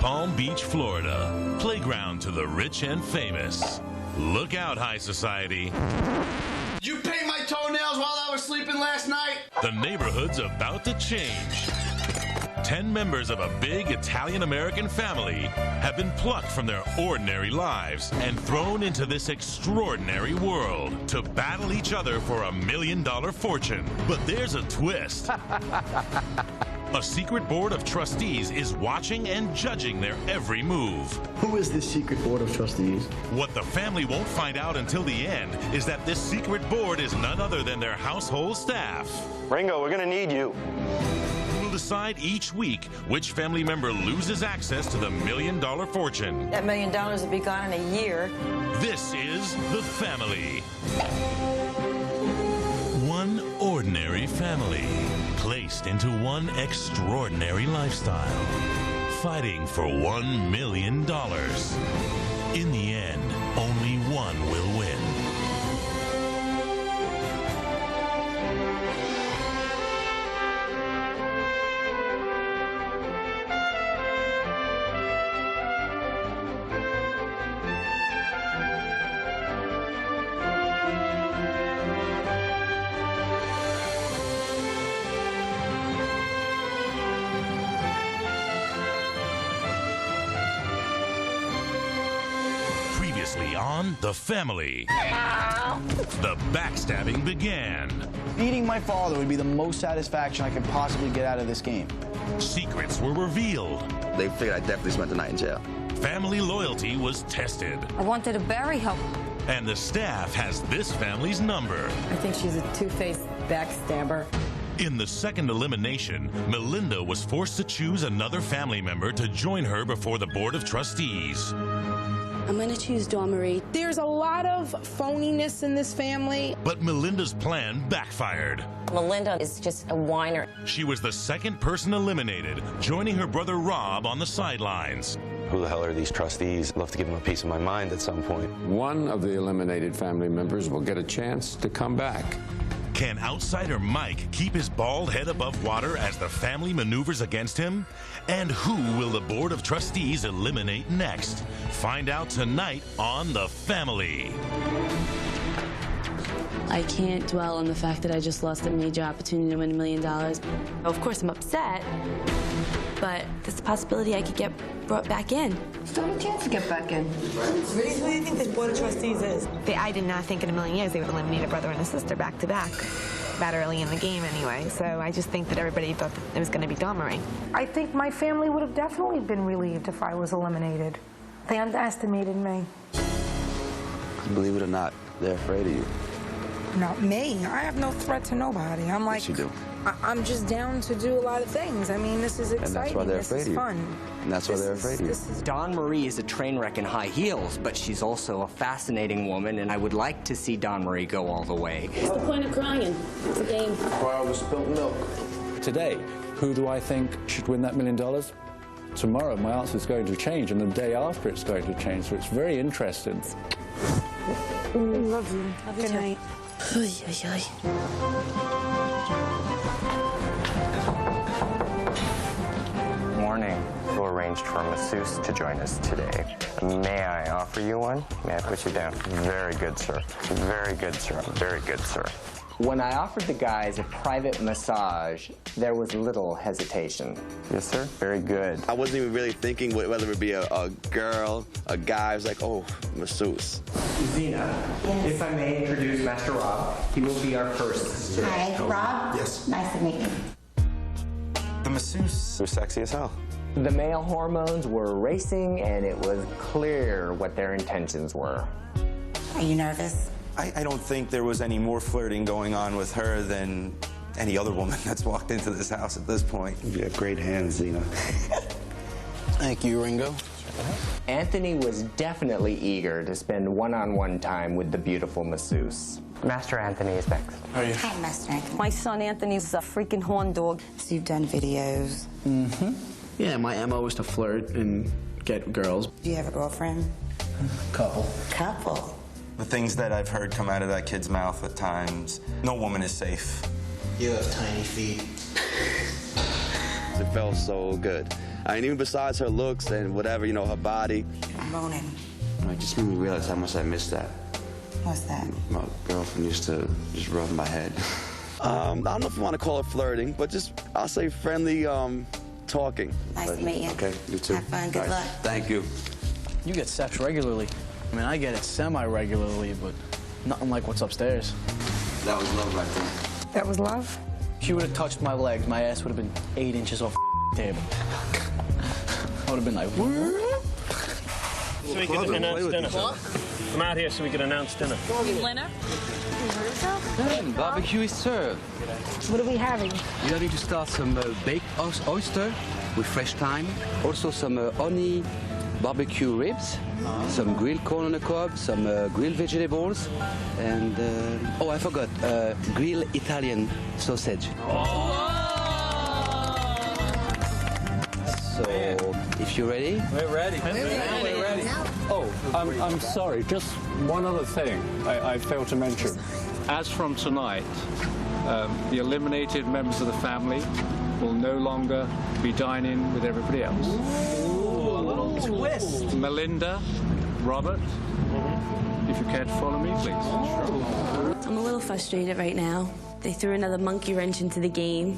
Palm Beach, Florida, playground to the rich and famous. Look out, high society. You paint my toenails while I was sleeping last night? The neighborhood's about to change. 10 members of a big Italian-American family have been plucked from their ordinary lives and thrown into this extraordinary world to battle each other for $1 million fortune. But there's a twist. A secret board of trustees is watching and judging their every move. Who is this secret board of trustees? What the family won't find out until the end is that this secret board is none other than their household staff. Ringo, we're gonna need you. We'll decide each week which family member loses access to the $1 million fortune. That $1 million will be gone in a year. This is The Family. One ordinary family placed into one extraordinary lifestyle, fighting for $1 million. In the end, only one will win. Previously on The Family, the backstabbing began. Beating my father would be the most satisfaction I could possibly get out of this game. Secrets were revealed. They figured I definitely spent the night in jail. Family loyalty was tested. I wanted to bury her. And the staff has this family's number. I think she's a two-faced backstabber. In the second elimination, Melinda was forced to choose another family member to join her before the Board of Trustees. I'm going to choose Dawn Marie. There's a lot of phoniness in this family. But Melinda's plan backfired. Melinda is just a whiner. She was the second person eliminated, joining her brother Rob on the sidelines. Who the hell are these trustees? I'd love to give them a piece of my mind at some point. One of the eliminated family members will get a chance to come back. Can outsider Mike keep his bald head above water as the family maneuvers against him? And who will the Board of Trustees eliminate next? Find out tonight on The Family. I can't dwell on the fact that I just lost a major opportunity to win $1 million. Of course, I'm upset, but there's a possibility I could get brought back in. Still have a chance to get back in. What do you think this Board of Trustees is? I did not think in a million years they would eliminate a brother and a sister back to back. That early in the game anyway, so I just think that everybody thought that it was going to be Dawn Marie. I think my family would have definitely been relieved if I was eliminated. They underestimated me. Believe it or not, they're afraid of you. Not me. I have no threat to nobody. I'm like, Yes, you do. I'm just down to do a lot of things. I mean, this is exciting. And that's why they're afraid of you. This is fun. And that's why they're afraid of you. Dawn Marie is a train wreck in high heels, but she's also a fascinating woman, and I would like to see Dawn Marie go all the way. What's the point of crying? It's a game. Cry over spilt milk. Today, who do I think should win that $1 million? Tomorrow, my answer is going to change, and the day after, it's going to change. So it's very interesting. Love you. Have a good night. Morning. We'll arranged for a masseuse to join us today. May I offer you one? May I put you down? Very good, sir. Very good, sir. Very good, sir. When I offered the guys a private massage, there was little hesitation. Yes, sir. Very good. I wasn't even really thinking whether it be a girl, a guy. I was like, oh, masseuse. Zena, if I may introduce Master Rob, he will be our first. Hi, Rob. Yes. Nice to meet you. The masseuse was sexy as hell. The male hormones were racing, and it was clear what their intentions were. Are you nervous? I don't think there was any more flirting going on with her than any other woman that's walked into this house at this point. You have great hands, Zena. Thank you, Ringo. Anthony was definitely eager to spend one-on-one time with the beautiful masseuse. Master Anthony is next. How are you? Hi, Master Anthony. My son Anthony's a freaking horn dog. So you've done videos. Mm-hmm. Yeah, my MO is to flirt and get girls. Do you have a girlfriend? Couple. Couple. The things that I've heard come out of that kid's mouth at times, no woman is safe. You have tiny feet. It felt so good. I mean, even besides her looks and whatever, you know, her body. Moaning. It just made me realize how much I missed that. What's that? My girlfriend used to just rub my head. I don't know if you want to call it flirting, but just, I'll say friendly talking. Nice to meet you. Okay, you too. Have fun. Good luck. Thank you. You get sex regularly. I mean, I get it semi-regularly, but nothing like what's upstairs. That was love right there. That was love? She would have touched my legs, my ass would have been 8 inches off the table. I would have been like, what? So we can announce dinner. Come out here so we can announce dinner. Lena? Barbecue is served. What are we having? You are going to start some baked oyster with fresh thyme. Also some honey barbecue ribs, some grilled corn on the cob, some grilled vegetables, and oh, I forgot, grilled Italian sausage. So, if you're ready? We're ready. We're ready. Oh, I'm sorry, just one other thing I failed to mention. As from tonight, the eliminated members of the family will no longer be dining with everybody else. Ooh, a little twist. Melinda, Robert, if you care to follow me, please. I'm a little frustrated right now. They threw another monkey wrench into the game.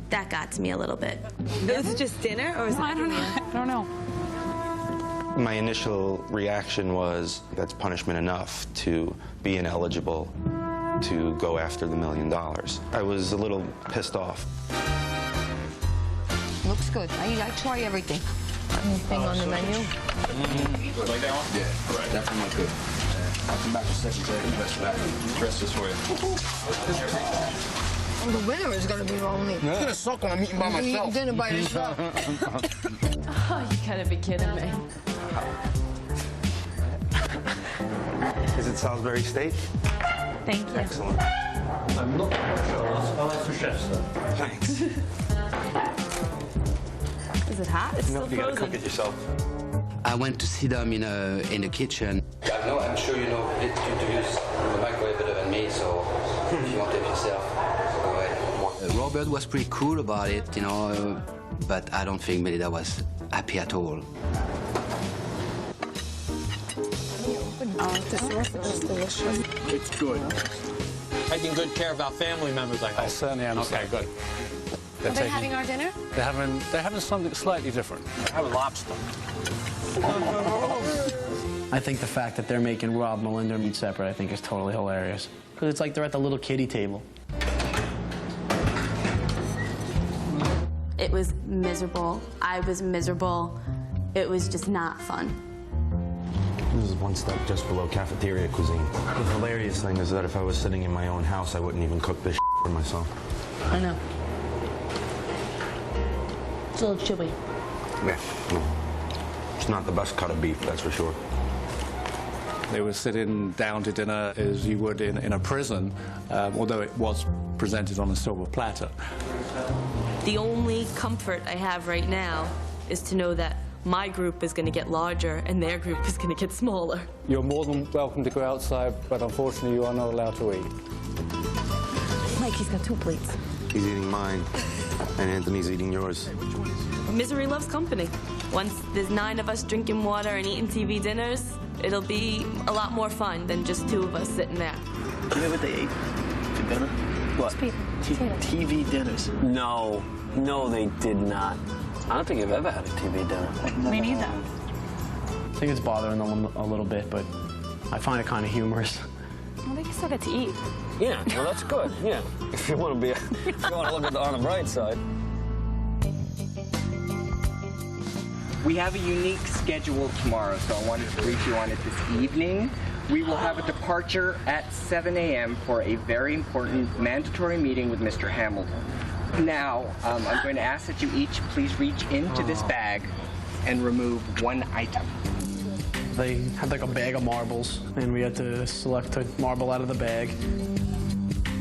That got to me a little bit. Is it just dinner, or is it? I don't know. My initial reaction was, that's punishment enough to be ineligible to go after the $1 million. I was a little pissed off. Looks good. I try everything. Anything on the menu? Like that one? Yeah, right. Definitely good. I'll come back in a second to dress this for you. Well, the winner is going to be lonely. It's going to suck when I'm eating by myself. Eating dinner by yourself. Oh, you gotta be kidding me. Is it Salisbury steak? Thank you. Excellent. I'm not quite sure. I'll ask the chef, sir. Thanks. Is it hot? It's No, still you gotta frozen. cook it yourself. I went to see them in the kitchen. I know, I'm sure you know to use the microwave better than me, so if you want to do it yourself, go ahead. Robert was pretty cool about it, you know, but I don't think Melinda was happy at all. The sausage is delicious. It's good. Taking good care of our family members, I hope. I certainly am. Okay, good. They're Are they having our dinner? They're having something slightly different. Have a lobster. I think the fact that they're making Rob, Melinda meet separate, I think is totally hilarious. Because it's like they're at the little kiddie table. It was miserable. I was miserable. It was just not fun. This is one step just below cafeteria cuisine. The hilarious thing is that if I was sitting in my own house, I wouldn't even cook this for myself. I know. It's a little chilly. Yeah. It's not the best cut of beef, that's for sure. They were sitting down to dinner as you would in a prison, although it was presented on a silver platter. The only comfort I have right now is to know that my group is going to get larger and their group is going to get smaller. You're more than welcome to go outside, but unfortunately you are not allowed to eat. Mike, he's got 2 plates. He's eating mine, and Anthony's eating yours. Misery loves company. Once there's 9 of us drinking water and eating TV dinners, it'll be a lot more fun than just 2 of us sitting there. You know what they ate for dinner? What? TV dinners. No, they did not. I don't think I've ever had a TV dinner. Me neither. I think it's bothering them a little bit, but I find it kind of humorous. Well, they can still get to eat. Yeah, well, that's good. Yeah, if you want to be, if you want to look at on the bright side. We have a unique schedule tomorrow, so I wanted to brief you on it this evening. We will have a departure at 7 a.m. for a very important mandatory meeting with Mr. Hamilton. Now, I'm going to ask that you each please reach into this bag and remove 1 item. They had like a bag of marbles, and we had to select a marble out of the bag.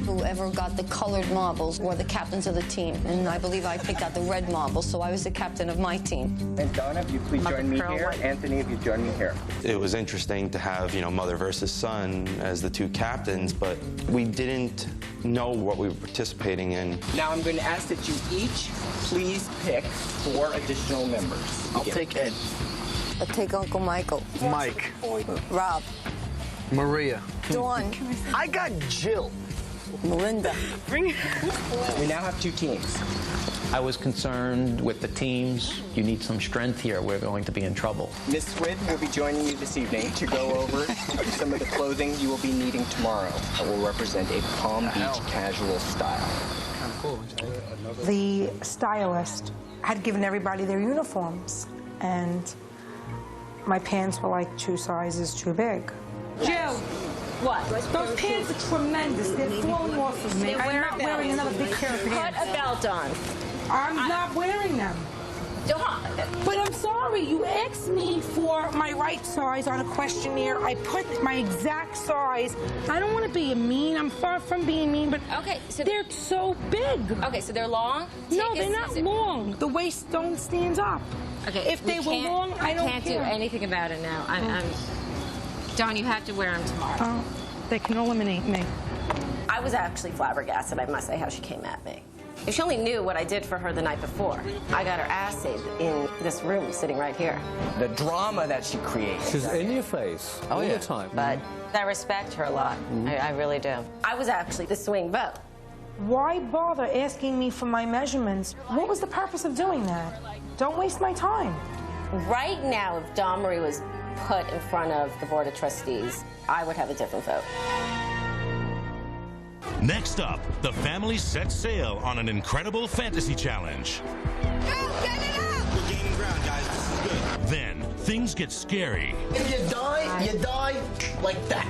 Whoever got the colored marbles were the captains of the team, and I believe I picked out the red marbles, so I was the captain of my team. And Donna, if you please join me here. Anthony, if you join me here. It was interesting to have, mother versus son as the two captains, but we didn't know what we were participating in. Now I'm going to ask that you each please pick 4 additional members. I'll take Ed. I'll take Uncle Michael. Mike. Rob. Maria. Dawn. I got Jill. Melinda. We now have 2 teams. I was concerned with the teams. You need some strength here. We're going to be in trouble. Miss Swid will be joining you this evening to go over some of the clothing you will be needing tomorrow that will represent a Palm Beach casual style. The stylist had given everybody their uniforms, and my pants were like 2 sizes too big. Jill, what? Those pants are tremendous. They're falling off of me. I'm not wearing another big pair of pants. Put a belt on. I'm not wearing them. But I'm sorry, you asked me for my right size on a questionnaire. I put my exact size. I don't want to be mean. I'm far from being mean, but okay, so they're so big. Okay, so they're long? No, they're not long. The waist don't stand up. Okay, if they were long, I don't can't care. do anything about it now. Dawn, you have to wear them tomorrow. They can eliminate me. I was actually flabbergasted, I must say, how she came at me. If she only knew what I did for her the night before. I got her acid in this room, sitting right here. The drama that she creates. She's in your face all the time. But I respect her a lot. I really do. I was actually the swing vote. Why bother asking me for my measurements? What was the purpose of doing that? Don't waste my time. Right now, if Dawn Marie was put in front of the Board of Trustees, I would have a different vote. Next up, the family sets sail on an incredible fantasy challenge. We're gaining ground, guys. This is good. Then, things get scary. If you die like that.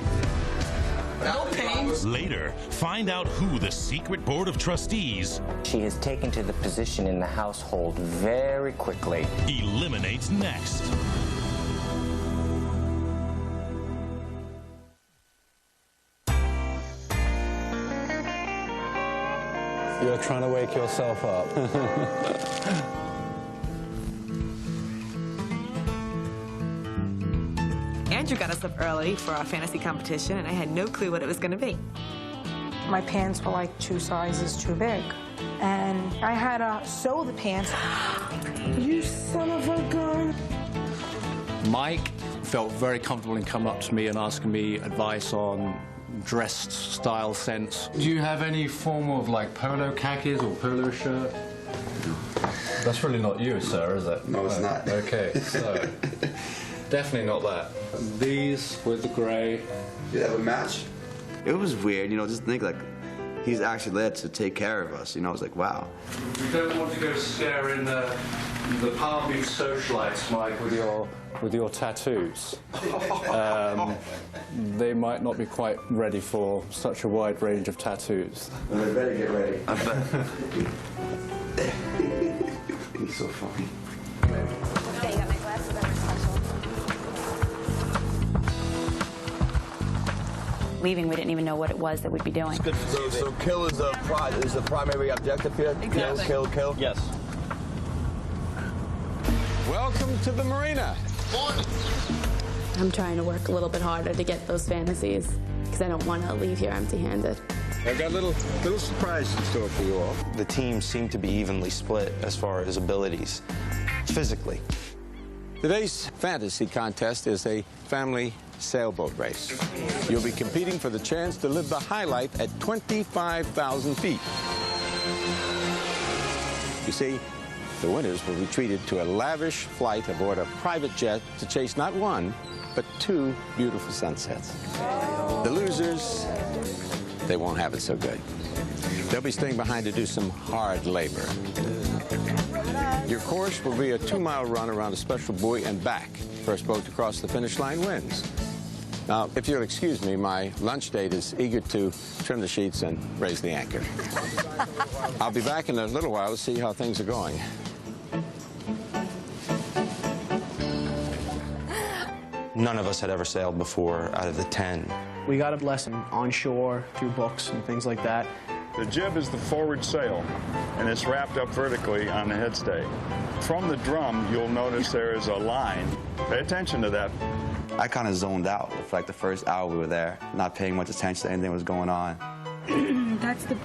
No pain. Later, find out who the secret Board of Trustees She is taken to the position in the household very quickly. eliminates next. You're trying to wake yourself up. Andrew got us up early for our fantasy competition, and I had no clue what it was going to be. My pants were like 2 sizes too big, and I had to sew the pants. You son of a gun. Mike felt very comfortable in coming up to me and asking me advice on dress style sense. Do you have any form of like polo khakis or polo shirt? That's really not you, sir, is it? No, it's not. Okay, so definitely not that. These with the grey. You have a match? It was weird, just think like he's actually there to take care of us. It's like, wow. You don't want to go scaring the Palm Beach socialites, Mike, with your tattoos. They might not be quite ready for such a wide range of tattoos. Well, they better get ready. I bet. He's so funny. Okay, you got my glasses on special. Leaving, we didn't even know what it was that we'd be doing. So kill is the primary objective here? Exactly. Kill. Yes. Welcome to the marina. I'm trying to work a little bit harder to get those fantasies because I don't want to leave here empty-handed. I've got a little surprise in store for you all. The team seemed to be evenly split as far as abilities, physically. Today's fantasy contest is a family sailboat race. You'll be competing for the chance to live the high life at 25,000 feet. You see, the winners will be treated to a lavish flight aboard a private jet to chase not one, but 2 beautiful sunsets. The losers, they won't have it so good. They'll be staying behind to do some hard labor. Your course will be a 2-mile run around a special buoy and back. First boat to cross the finish line wins. Now, if you'll excuse me, my lunch date is eager to trim the sheets and raise the anchor. I'll be back in a little while to see how things are going. None of us had ever sailed before out of the 10. We got a lesson on shore through books and things like that. The jib is the forward sail, and it's wrapped up vertically on the headstay. From the drum, you'll notice there is a line. Pay attention to that. I kind of zoned out for like the first hour we were there, not paying much attention to anything that was going on. That's the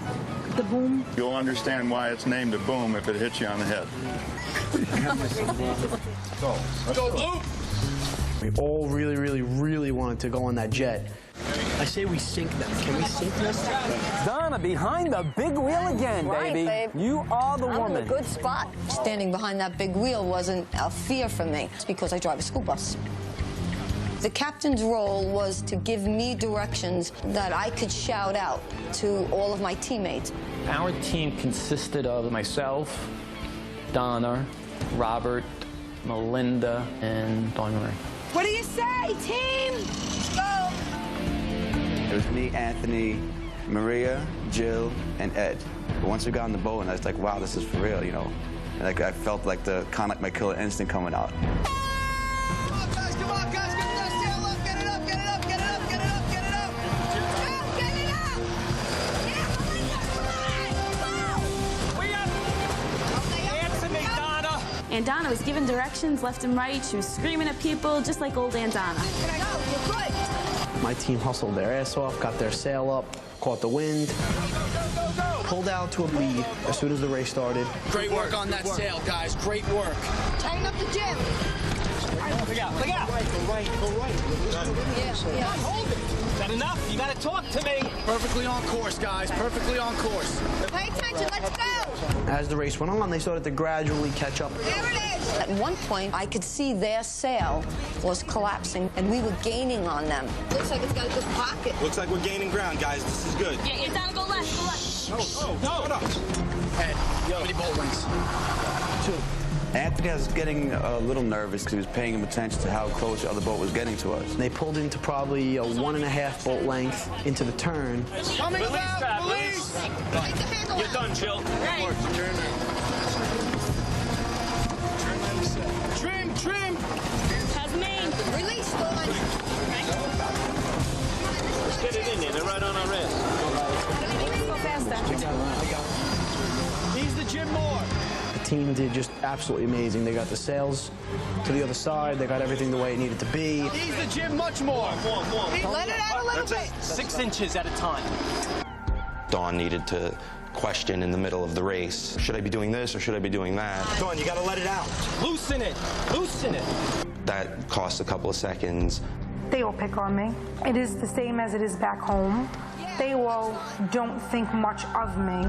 boom. You'll understand why it's named a boom if it hits you on the head. Go, Blue! We all really, really, really wanted to go on that jet. I say we sink them. Can we sink them? Donna, behind the big wheel again, Right, baby. babe. You are the I'm woman. in a good spot. Standing behind that big wheel wasn't a fear for me. It's because I drive a school bus. The captain's role was to give me directions that I could shout out to all of my teammates. Our team consisted of myself, Donna, Robert, Melinda, and Dawn Marie. What do you say, team? Let's go. It was me, Anthony, Maria, Jill, and Ed. But once we got on the boat, and I was like, wow, this is for real, you know. And like I felt like kind of like my killer instinct coming out. And Donna was giving directions left and right. She was screaming at people, just like old Aunt Donna. My team hustled their ass off, got their sail up, caught the wind, pulled out to a lead as soon as the race started. Great work on that sail, guys. Great work. Tighten up the jib. Look out, look out. Go right. Yeah. Hold it. Is that enough? You gotta talk to me. Perfectly on course, guys. Perfectly on course. Pay attention. Let's go. As the race went on, they started to gradually catch up. There it is. At one point, I could see their sail was collapsing, and we were gaining on them. Looks like it's got a good pocket. Looks like we're gaining ground, guys. This is good. Yeah, Donna, go left, go left. No. Ed, how many bolt wings? 2. Anthony was getting a little nervous because he was paying attention to how close the other boat was getting to us. They pulled into probably a 1.5 boat length into the turn. Coming about, police! You're done, Jill. Right. Trim! Has me. Release, Dawn. Let's get it in there. They're right on our wrist. Go faster. Ease the jib more. The team did just absolutely amazing. They got the sails to the other side. They got everything the way it needed to be. Ease the jib much more. Let it out a little bit. 6 inches at a time. Dawn needed to question in the middle of the race. Should I be doing this or should I be doing that? Dawn, you gotta let it out. Loosen it. Loosen it. That cost a couple of seconds. They all pick on me. It is the same as it is back home. They all don't think much of me.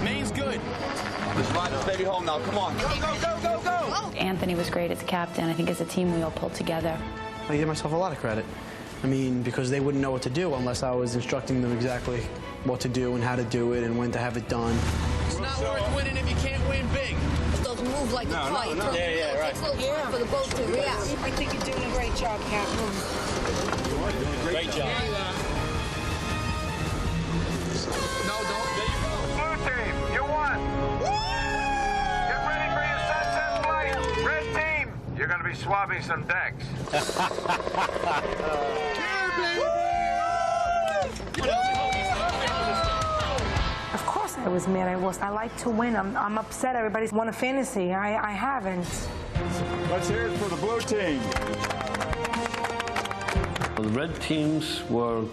Main's good. Let's ride this baby home now. Come on. Go. Anthony was great as a captain. I think as a team we all pulled together. I give myself a lot of credit. I mean, because they wouldn't know what to do unless I was instructing them exactly what to do and how to do it and when to have it done. It's not worth winning if you can't win big. It doesn't move like a fly. No. It takes a little time for the boat to react. I think you're doing a great job, Captain. Great job. No, don't. Blue team, you won. Get ready for your sunset flight. Red team, you're going to be swabbing some decks. Of course I was mad I lost. I like to win. I'm upset everybody's won a fantasy. I haven't. Let's hear it for the blue team. The red teams were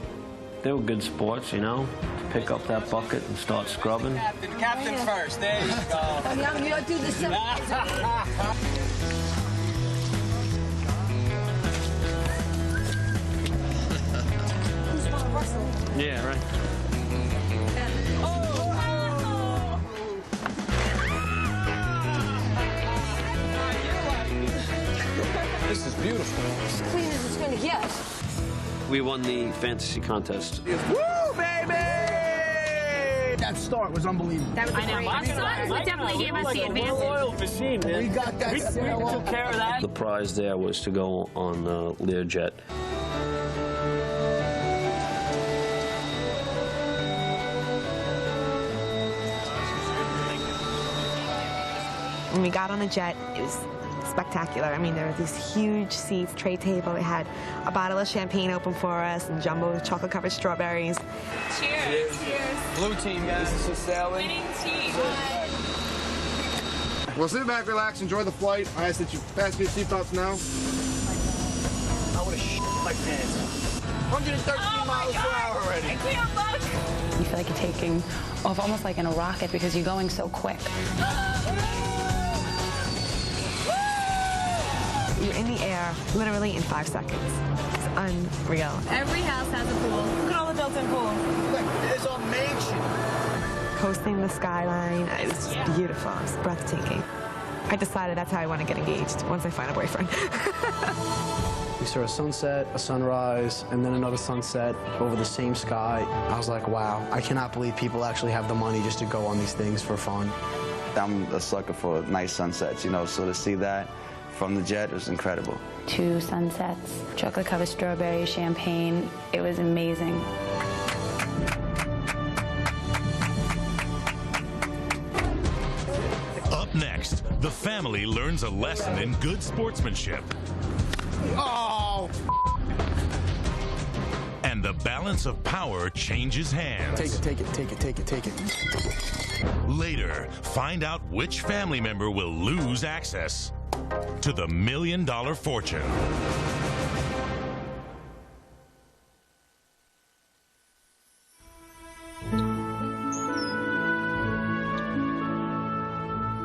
good sports, you know, to pick up that bucket and start scrubbing. Captain first. There you go. You don't do the same. Yeah, right. This is beautiful. As clean as it's going to get. We won the fantasy contest. Woo, baby! That start was unbelievable. That was I know. the stars would definitely give us the advantage. Machine, man. We got that sail We up. took care of that. The prize there was to go on Learjet. When we got on the jet, it was spectacular. I mean, there were these huge seats, tray table. They had a bottle of champagne open for us and jumbo chocolate-covered strawberries. Cheers. Cheers. Blue team, guys. This is sailing. Winning team. Well, sit back, relax, enjoy the flight. I ask that you pass me your seatbelts now. I would have shit my pants. 113 miles per hour already. I can't look. You feel like you're taking off almost like in a rocket because you're going so quick. You're in the air literally in 5 seconds. It's unreal. Every house has a pool. Look at all the built-in pools. There's a mansion. Coasting the skyline, it's just beautiful. It's breathtaking. I decided that's how I want to get engaged once I find a boyfriend. We saw a sunset, a sunrise, and then another sunset over the same sky. I was like, wow, I cannot believe people actually have the money just to go on these things for fun. I'm a sucker for nice sunsets, you know, so to see that from the jet was incredible. 2 sunsets, chocolate-covered strawberry, champagne. It was amazing. Up next, the family learns a lesson in good sportsmanship. Oh! And the balance of power changes hands. Take it. Later, find out which family member will lose access to the $1 million fortune.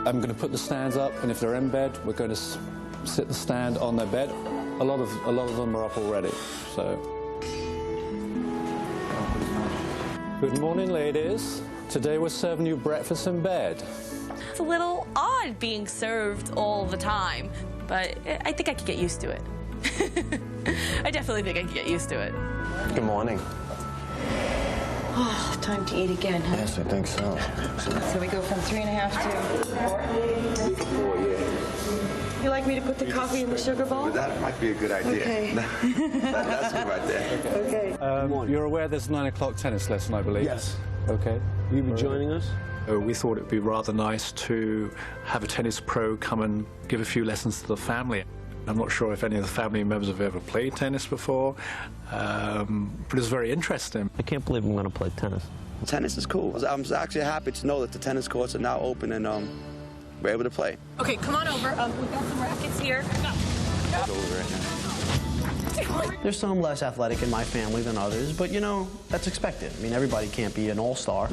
I'm going to put the stands up, and if they're in bed, we're going to sit the stand on their bed. A lot of them are up already. So, good morning, ladies. Today we're serving you breakfast in bed. It's a little odd being served all the time, but I think I could get used to it. I definitely think I could get used to it. Good morning. Oh, time to eat again, huh? Yes, I think so. So we go from 3.5 to 4? 4, yeah. You like me to put the coffee in the sugar bowl? But that might be a good idea. Okay. That's good right there. Okay. You're aware there's a 9 o'clock tennis lesson, I believe? Yes. Okay. Will you be joining us? We thought it'd be rather nice to have a tennis pro come and give a few lessons to the family. I'm not sure if any of the family members have ever played tennis before, but it's very interesting. I can't believe I'm going to play tennis. Tennis is cool. I'm actually happy to know that the tennis courts are now open and we're able to play. Okay, come on over. We've got some rackets here. There's some less athletic in my family than others, but you know, that's expected. I mean, everybody can't be an all-star.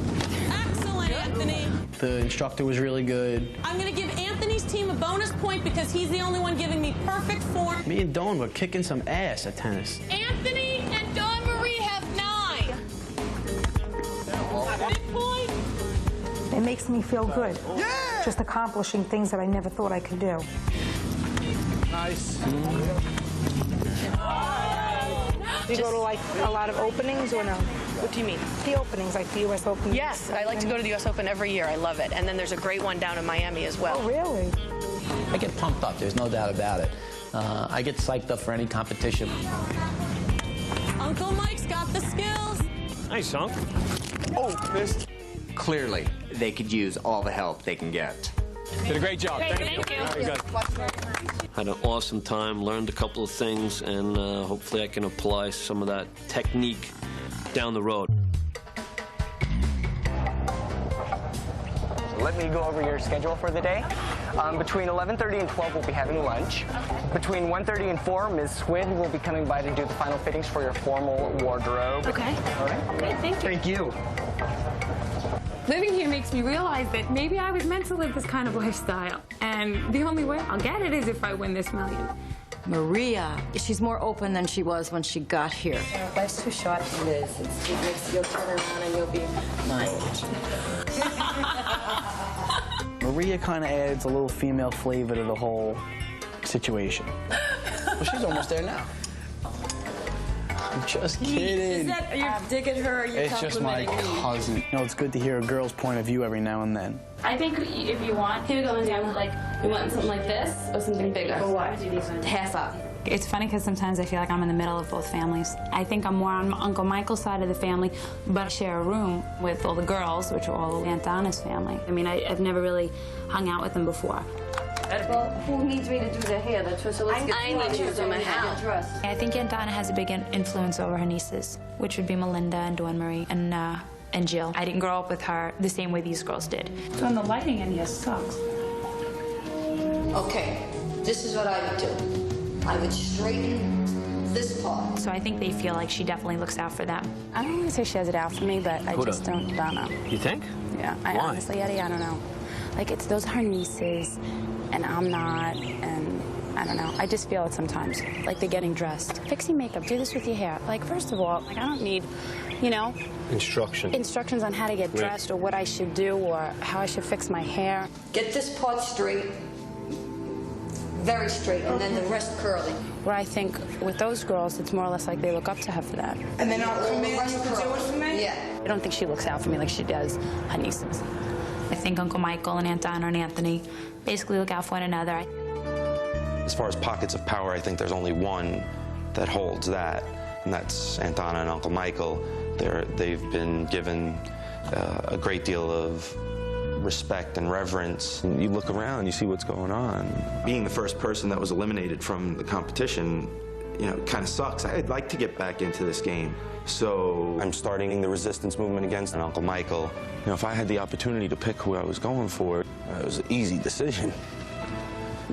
Excellent, Anthony. The instructor was really good. I'm going to give Anthony's team a bonus point because he's the only one giving me perfect form. Me and Dawn were kicking some ass at tennis. Anthony and Dawn Marie have 9. Big point. It makes me feel good. Yeah! Just accomplishing things that I never thought I could do. Nice. Do you go to like a lot of openings or no? What do you mean? The openings, like the U.S. Open. Yes, I like to go to the U.S. Open every year. I love it. And then there's a great one down in Miami as well. Oh, really? I get pumped up, there's no doubt about it. I get psyched up for any competition. Uncle Mike's got the skills. Nice, Unc. Oh, missed. Clearly, they could use all the help they can get. Did a great job. Thank you. Very good. Had an awesome time, learned a couple of things, and hopefully I can apply some of that technique down the road. Let me go over your schedule for the day. Between 11:30 and 12, we'll be having lunch. Between 1:30 and 4, Ms. Swin will be coming by to do the final fittings for your formal wardrobe. Okay. All right. Okay, thank you. Thank you. Living here makes me realize that maybe I was meant to live this kind of lifestyle. And the only way I'll get it is if I win this $1 million. Maria, she's more open than she was when she got here. Life's too short for Liz. It's too big. You'll turn around and you'll be my age. Maria kind of adds a little female flavor to the whole situation. Well, she's almost there now. I'm just kidding. Is that you're digging her or you're It's just my cousin. You know, it's good to hear a girl's point of view every now and then. I think if you want, Here we go, Indiana. Like, you want something like this or something bigger? For what? Half up. It's funny because sometimes I feel like I'm in the middle of both families. I think I'm more on Uncle Michael's side of the family, but I share a room with all the girls, which are all Aunt Donna's family. I mean, I've never really hung out with them before. Well, who needs me to do their hair? That's what, so let's get I need you to do my hair. dressed. I think Aunt Donna has a big influence over her nieces, which would be Melinda and Dawn Marie and Jill. I didn't grow up with her the same way these girls did. So the lighting in here sucks. Okay, this is what I would do. I would straighten this part. So I think they feel like she definitely looks out for them. I don't want to say she has it out for me, but I Who just don't know. You think? Yeah, Why? Honestly, Eddie, I don't know. Like, those are her nieces, and I'm not, and I don't know. I just feel it sometimes, like they're getting dressed. Fixing makeup, do this with your hair. Like, first of all, like, I don't need, you know, instructions on how to get dressed or what I should do or how I should fix my hair. Get this part straight, very straight, and then the rest curly. Where I think with those girls, it's more or less like they look up to her for that. And then I'll come in, you can do it for me? Yeah. I don't think she looks out for me like she does her nieces. I think Uncle Michael and Aunt Donna and Anthony basically look out for one another. As far as pockets of power, I think there's only one that holds that, and that's Aunt Donna and Uncle Michael. They've been given a great deal of respect and reverence. And you look around, you see what's going on. Being the first person that was eliminated from the competition, you know, kind of sucks. I'd like to get back into this game. So I'm starting the resistance movement against Uncle Michael. You know, if I had the opportunity to pick who I was going for, it was an easy decision.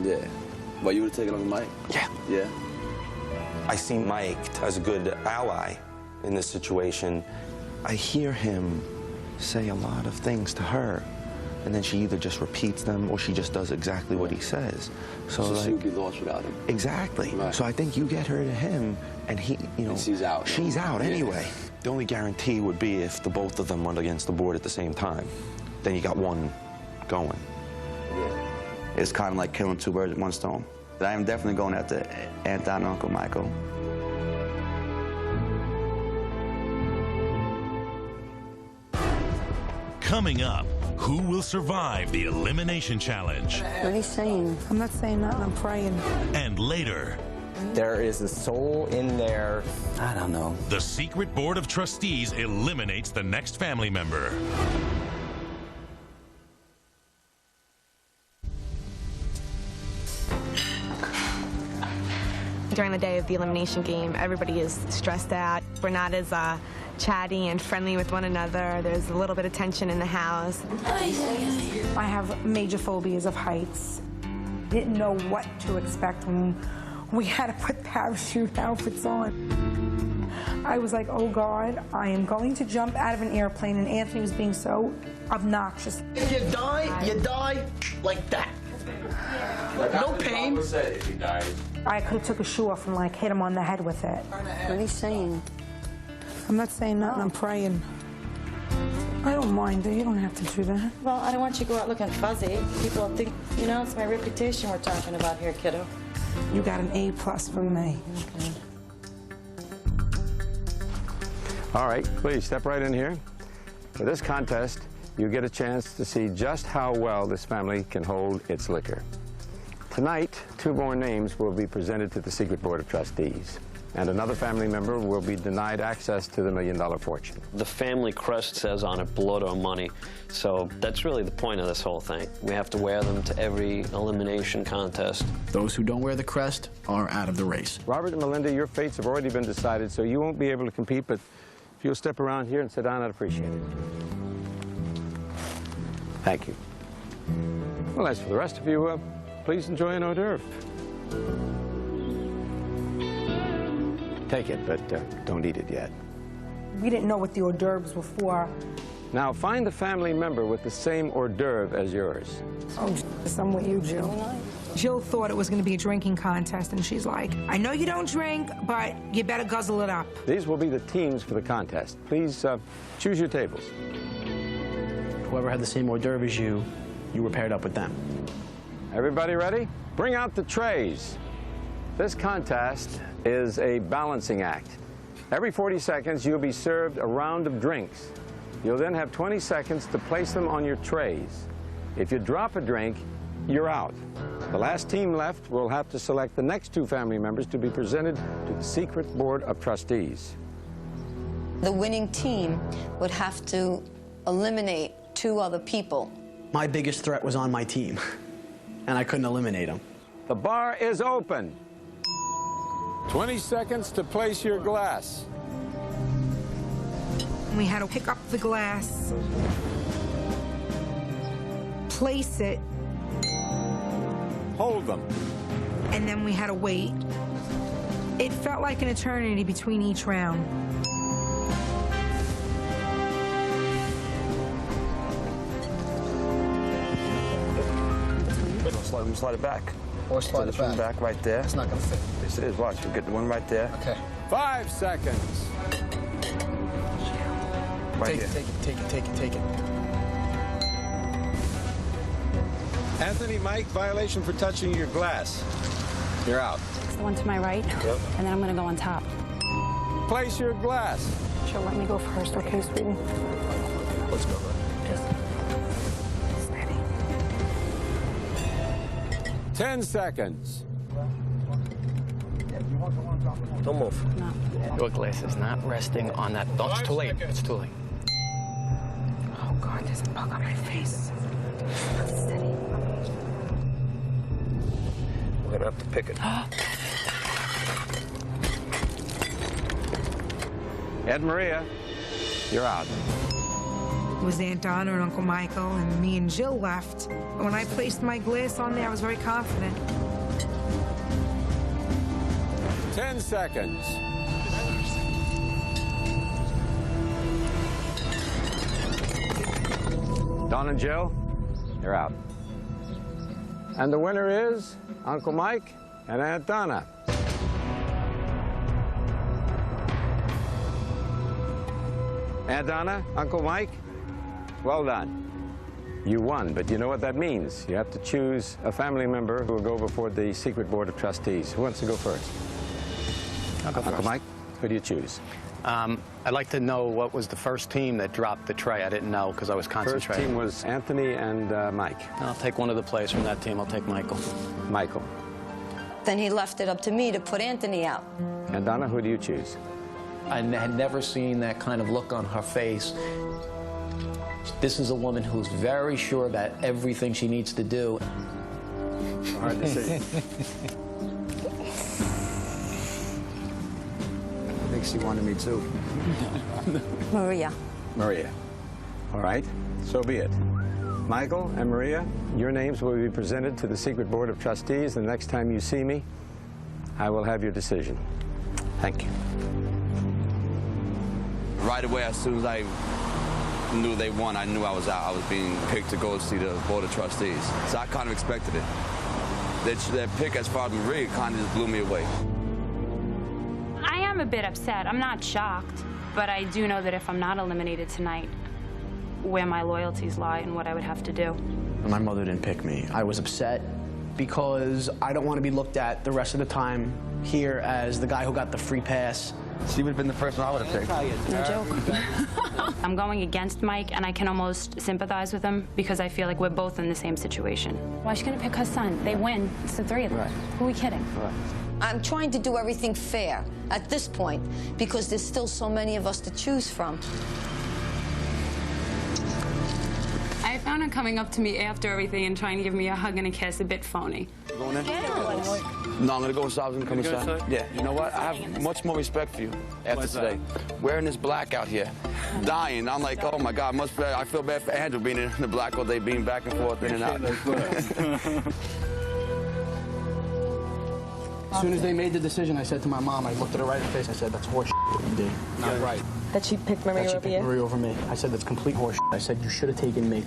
Yeah. Well, you would have taken on Mike? Yeah. Yeah. I see Mike as a good ally in this situation. I hear him say a lot of things to her, and then she either just repeats them or she just does exactly what he says. So like, she would be lost without him. Exactly. Right. So I think you get her to him, and he, you know, she's out. She's out anyway. The only guarantee would be if the both of them went against the board at the same time. Then you got one going. Yeah. It's kind of like killing two birds with one stone. I am definitely going after Aunt Donna and Uncle Michael. Coming up, who will survive the elimination challenge? What are you saying? I'm not saying nothing, I'm praying. And later, There is a soul in there. I don't know. the secret board of trustees eliminates the next family member. During the day of the elimination game, everybody is stressed out. We're not as chatty and friendly with one another. There's a little bit of tension in the house. I have major phobias of heights. Didn't know what to expect when we had to put parachute outfits on. I was like, oh God, I am going to jump out of an airplane, and Anthony was being so obnoxious. If you die like that. No pain. If he died. I could have took a shoe off and like hit him on the head with it. What are you saying? I'm not saying nothing, I'm praying. I don't mind it, you don't have to do that. Well, I don't want you to go out looking fuzzy. People think, you know, it's my reputation we're talking about here, kiddo. You got an A+ from me. Okay. All right, please step right in here. For this contest, you get a chance to see just how well this family can hold its liquor. Tonight, 2 more names will be presented to the Secret Board of Trustees, and another family member will be denied access to the $1 million fortune. The family crest says on it, blood or money. So that's really the point of this whole thing. We have to wear them to every elimination contest. Those who don't wear the crest are out of the race. Robert and Melinda, your fates have already been decided, so you won't be able to compete, but if you'll step around here and sit down, I'd appreciate it. Thank you. Well, as for the rest of you, please enjoy an hors d'oeuvre. Take it, but don't eat it yet. We didn't know what the hors d'oeuvres were for. Now, find the family member with the same hors d'oeuvre as yours. Oh, I'm with you, Jill. Jill thought it was going to be a drinking contest, and she's like, I know you don't drink, but you better guzzle it up. These will be the teams for the contest. Please choose your tables. Whoever had the same hors d'oeuvre as you were paired up with them. Everybody ready? Bring out the trays. This contest is a balancing act. Every 40 seconds, you'll be served a round of drinks. You'll then have 20 seconds to place them on your trays. If you drop a drink, you're out. The last team left will have to select the next 2 family members to be presented to the Secret Board of Trustees. The winning team would have to eliminate 2 other people. My biggest threat was on my team. and I couldn't eliminate him. The bar is open. 20 seconds to place your glass. We had to pick up the glass, place it, hold them, and then we had to wait. It felt like an eternity between each round. Let me slide it back. Or slide it back. Back right there. It's not going to fit. Yes, it is. Watch. We'll get the one right there. Okay. 5 seconds. Right take here. Take it. Anthony, Mike, violation for touching your glass. You're out. It's the one to my right, and then I'm going to go on top. Place your glass. She'll let me go first, okay, sweetie? Let's go. Just steady. 10 seconds. Don't move. No. Your glass is not resting on that. Oh, it's too late. It's too late. Oh, God, there's a bug on my face. Steady. We're going to have to pick it. Ed Maria, you're out. It was Aunt Donna and Uncle Michael, and me and Jill left. When I placed my glass on there, I was very confident. 10 seconds. Don and Jill, you're out. And the winner is Uncle Mike and Aunt Donna. Aunt Donna, Uncle Mike, well done. You won, but you know what that means. You have to choose a family member who will go before the secret board of trustees. Who wants to go first? I'll go first. Uncle Mike, who do you choose? I'd like to know what was the first team that dropped the tray. I didn't know because I was concentrating. First team was Anthony and Mike. I'll take one of the players from that team. I'll take Michael. Michael. Then he left it up to me to put Anthony out. And Donna, who do you choose? I had never seen that kind of look on her face. This is a woman who's very sure about everything she needs to do. Hard decision. I think she wanted me too. Maria. Maria. All right, so be it. Michael and Maria, your names will be presented to the secret board of trustees. The next time you see me, I will have your decision. Thank you. Right away, as soon as I knew they won, I knew I was out. I was being picked to go see the board of trustees. So I kind of expected it. That pick as far as Maria kind of just blew me away. I am a bit upset. I'm not shocked, but I do know that if I'm not eliminated tonight, where my loyalties lie and what I would have to do. My mother didn't pick me. I was upset because I don't want to be looked at the rest of the time here as the guy who got the free pass. She would have been the first one I would have picked. No joke. I'm going against Mike, and I can almost sympathize with him because I feel like we're both in the same situation. Why is she going to pick her son? They win. It's the three of them. Right. Who are we kidding? Right. I'm trying to do everything fair at this point because there's still so many of us to choose from. I found her coming up to me after everything and trying to give me a hug and a kiss a bit phony. Going in? No, I'm going to go inside. I'm going to come inside. Yeah, you know what? I have much more respect for you after today. Wearing this black out here, dying. I'm like, oh my God, I feel bad for Andrew being in the black all day, being back and forth, in and out. As soon as they made the decision, I said to my mom, I looked at her right in the face, I said, that's horse what you did. Not right. That she picked Maria over you? That she picked Maria over me. I said, that's complete horse. I said, you should have taken me.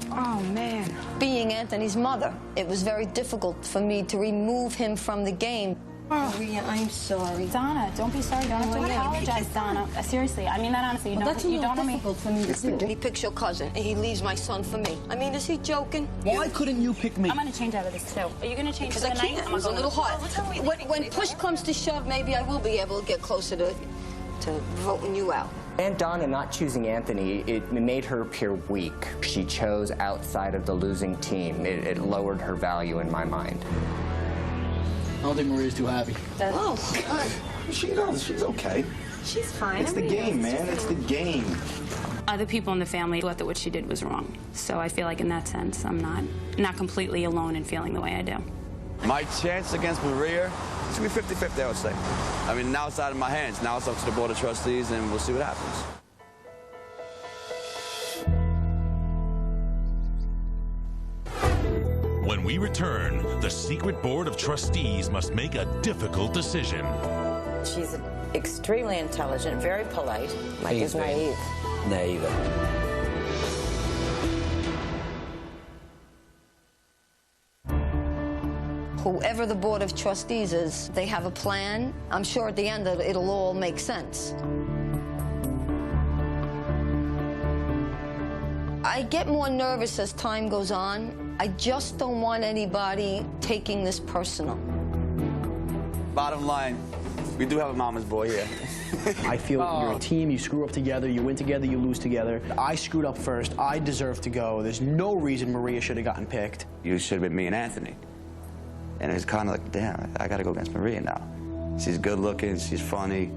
Oh, man. Being Anthony's mother, it was very difficult for me to remove him from the game. Maria, I'm sorry. Donna, don't be sorry. You don't have to apologize, Donna. Seriously, I mean that honestly. You Well, that's a you little don't know me. difficult for me to do. He picks your cousin, and he leaves my son for me. I mean, is he joking? Why couldn't you pick me? I'm going to change out of this, too. Are you going to change Because for I the night? can't. It was a little hard. When push comes to shove, maybe I will be able to get closer to voting you out. Aunt Donna not choosing Anthony, it made her appear weak. She chose outside of the losing team. It lowered her value in my mind. I don't think Maria's too happy. Oh, She does. She's okay. She's fine. It's the game, man. It's the game. Other people in the family thought that what she did was wrong. So I feel like in that sense, I'm not completely alone in feeling the way I do. My chance against Maria, it's going to be 50-50, I would say. I mean, now it's out of my hands. Now it's up to the Board of Trustees, and we'll see what happens. When we return, the secret Board of Trustees must make a difficult decision. She's extremely intelligent, very polite. Mike is naive. Naive. Whoever the Board of Trustees is, they have a plan. I'm sure at the end it'll all make sense. I get more nervous as time goes on. I just don't want anybody taking this personal. Bottom line, we do have a mama's boy here. I feel you're a team, you screw up together, you win together, you lose together. I screwed up first, I deserve to go. There's no reason Maria should have gotten picked. You should have been me and Anthony. And it was kind of like, damn, I got to go against Maria now. She's good looking, she's funny,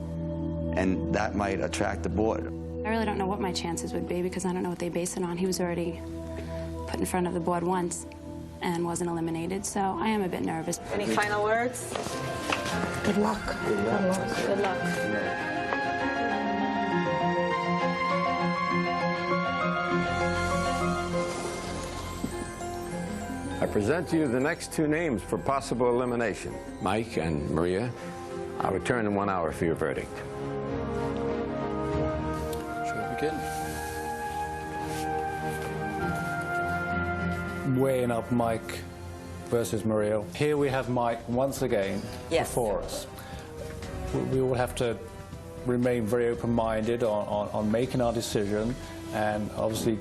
and that might attract the board. I really don't know what my chances would be because I don't know what they base it on. He was already put in front of the board once and wasn't eliminated, so I am a bit nervous. Any final words? Good luck. Good luck. Good luck. I present to you the next two names for possible elimination, Mike and Maria. I'll return in 1 hour for your verdict. Shall we begin? Weighing up Mike versus Maria. Here we have Mike once again before us. We will have to remain very open-minded on making our decision and obviously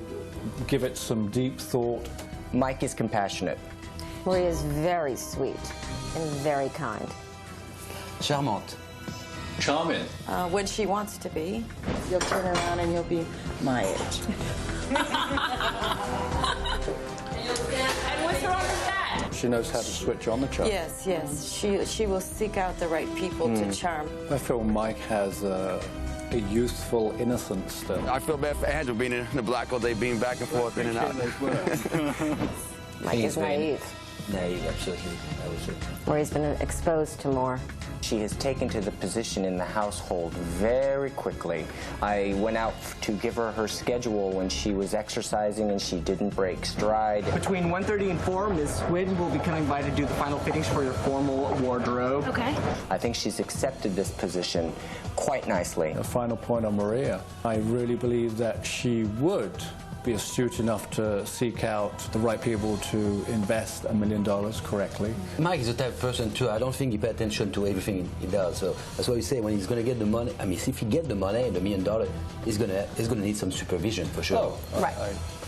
give it some deep thought. Mike is compassionate. Maria is very sweet and very kind. Charmante. Charming. When she wants to be. You'll turn around and you'll be my age. And what's wrong with that? She knows how to switch on the charm. Yes, yes. She will seek out the right people to charm. I feel Mike has a youthful innocence still. I feel bad for Andrew being in the black all day, being back and forth, in and out. Mike is naive. Naive, absolutely. Or he's been exposed to more. She has taken to the position in the household very quickly. I went out to give her her schedule when she was exercising and she didn't break stride. Between 1:30 and 4, Ms. Squid will be coming by to do the final fittings for your formal wardrobe. Okay. I think she's accepted this position quite nicely. A final point on Maria. I really believe that she would be astute enough to seek out the right people to invest $1 million correctly. Mike is the type of person too. I don't think he pays attention to everything he does. So that's why you say when he's going to get the money. I mean, if he get the money, the $1 million, he's gonna need some supervision for sure. Oh, right.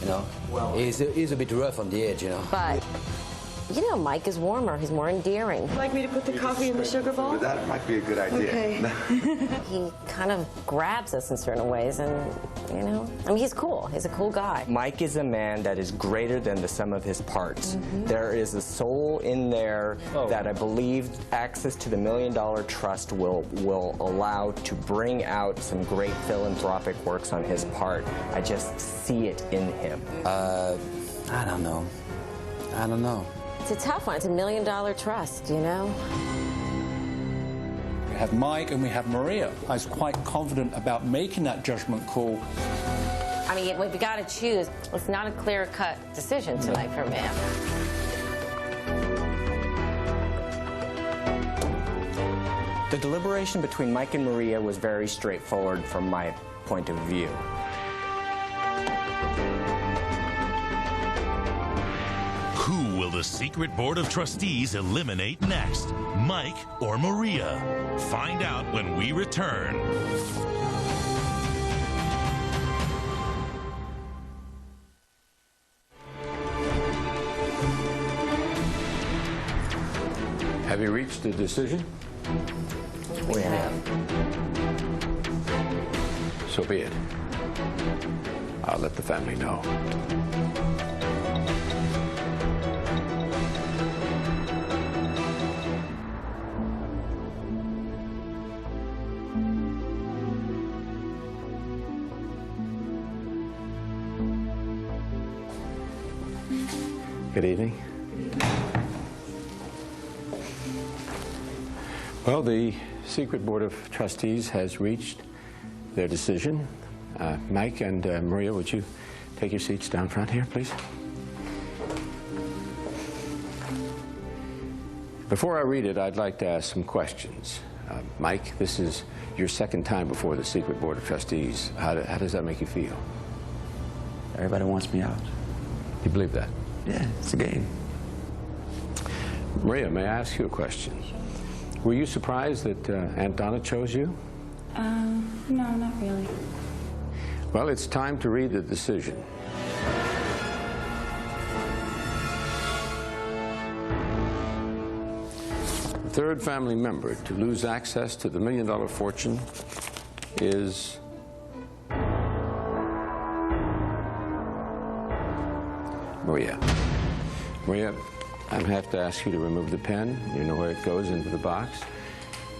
You know, well, he's a bit rough on the edge. You know. But, you know, Mike is warmer. He's more endearing. Would you like me to put the coffee in the sugar bowl? That might be a good idea. Okay. He kind of grabs us in certain ways, and, you know, I mean, he's cool. He's a cool guy. Mike is a man that is greater than the sum of his parts. There is a soul in there that I believe access to the $1 million trust will allow to bring out some great philanthropic works on his part. I just see it in him. I don't know. I don't know. It's a tough one. It's $1 million trust, you know? We have Mike and we have Maria. I was quite confident about making that judgment call. I mean, we got to choose. It's not a clear-cut decision tonight for me. The deliberation between Mike and Maria was very straightforward from my point of view. Who will the secret Board of Trustees eliminate next? Mike or Maria? Find out when we return. Have you reached a decision? We have. So be it. I'll let the family know. Good evening. Well, the Secret Board of Trustees has reached their decision. Mike and Maria, would you take your seats down front here, please? Before I read it, I'd like to ask some questions. Mike, this is your second time before the Secret Board of Trustees. How does that make you feel? Everybody wants me out. You believe that? Yeah, it's a game. Maria, may I ask you a question? Were you surprised that Aunt Donna chose you? No, not really. Well, it's time to read the decision. The third family member to lose access to the $1 million fortune is Maria. Maria, I have to ask you to remove the pen. You know where it goes, into the box.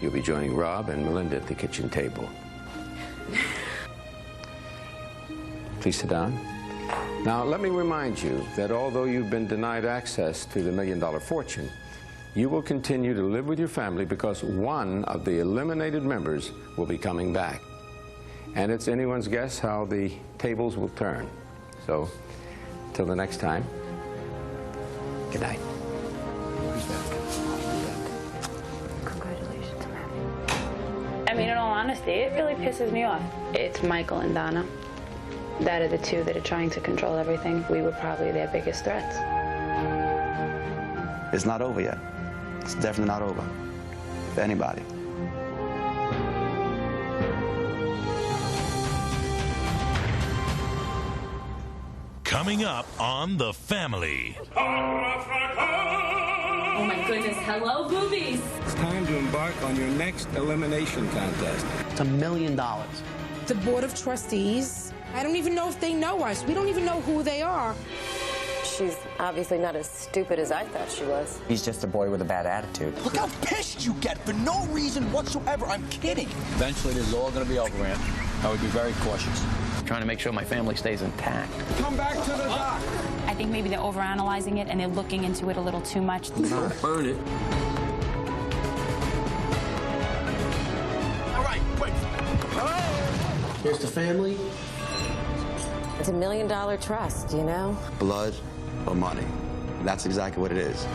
You'll be joining Rob and Melinda at the kitchen table. Please sit down. Now, let me remind you that although you've been denied access to the $1 million fortune, you will continue to live with your family because one of the eliminated members will be coming back. And it's anyone's guess how the tables will turn. So, till the next time, good night. Congratulations, Matt. I mean, in all honesty, it really pisses me off. It's Michael and Donna. That are the two that are trying to control everything. We were probably their biggest threats. It's not over yet. It's definitely not over for anybody. Coming up on The Family. Oh my goodness, hello, boobies. It's time to embark on your next elimination contest. It's $1 million. The Board of Trustees, I don't even know if they know us. We don't even know who they are. She's obviously not as stupid as I thought she was. He's just a boy with a bad attitude. Look how pissed you get for no reason whatsoever. I'm kidding. Eventually, this is all going to be over, Aunt. I would be very cautious. Trying to make sure my family stays intact. Come back to the dock. I think maybe they're overanalyzing it and they're looking into it a little too much. No, burn it. All right, quick. Here's the family. It's $1 million trust, you know? Blood or money. That's exactly what it is.